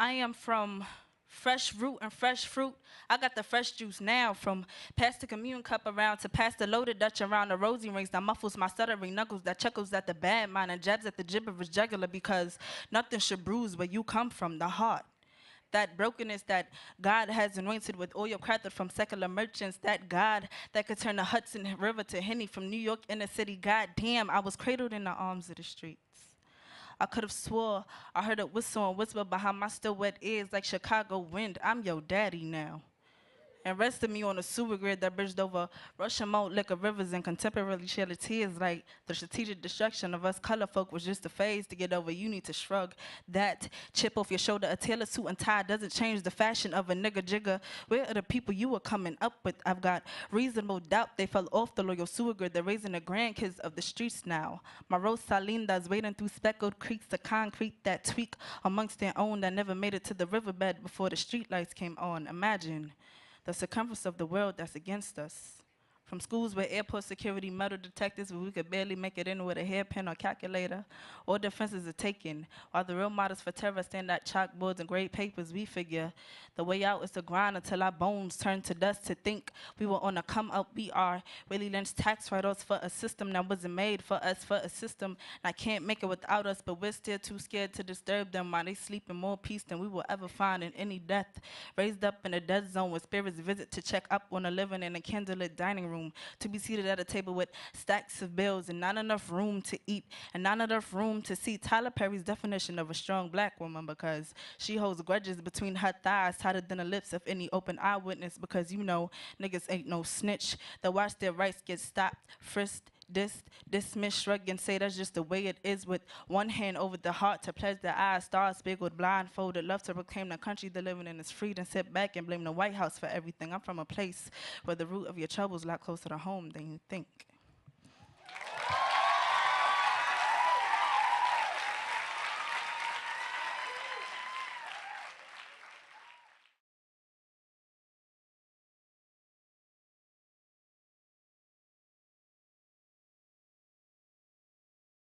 I am from fresh root and fresh fruit. I got the fresh juice now. From pass the commune cup around to pass the loaded Dutch around the rosy rings that muffles my stuttering knuckles, that chuckles at the bad mind and jabs at the gibberish jugular, because nothing should bruise where you come from, the heart. That brokenness that God has anointed with oil crafted from secular merchants, that God that could turn the Hudson River to Henny from New York inner city. God damn, I was cradled in the arms of the streets. I could have swore I heard a whistle and whisper behind my still wet ears like Chicago wind. I'm your daddy now. And rested me on a sewer grid that bridged over Russian malt liquor rivers and contemporarily shed tears like the strategic destruction of us color folk was just a phase to get over. You need to shrug that chip off your shoulder. A tailor suit and tie doesn't change the fashion of a nigga jigger. Where are the people you were coming up with? I've got reasonable doubt they fell off the loyal sewer grid. They're raising the grandkids of the streets now. My Rosa Linda's wading through speckled creeks, the concrete that tweak amongst their own that never made it to the riverbed before the streetlights came on. Imagine the circumference of the world that's against us. From schools where airport security metal detectors where we could barely make it in with a hairpin or calculator, all defenses are taken, while the real models for terror stand at chalkboards and grade papers. We figure the way out is to grind until our bones turn to dust. To think we were on a come up, we are Willie Lynch tax write-offs for a system that wasn't made for us, for a system that can't make it without us, but we're still too scared to disturb them while they sleep in more peace than we will ever find in any death. Raised up in a dead zone where spirits visit to check up on a living in a candlelit dining room, to be seated at a table with stacks of bills and not enough room to eat and not enough room to see. Tyler Perry's definition of a strong black woman, because she holds grudges between her thighs tighter than the lips of any open eyewitness, because you know niggas ain't no snitch. They watch their rights get stopped, frisked, dismissed, shrug and say that's just the way it is, with one hand over the heart to pledge the eyes, stars speckled, blindfolded, love to proclaim the country they're living in is free, and sit back and blame the White House for everything. I'm from a place where the root of your troubles a lot closer to home than you think.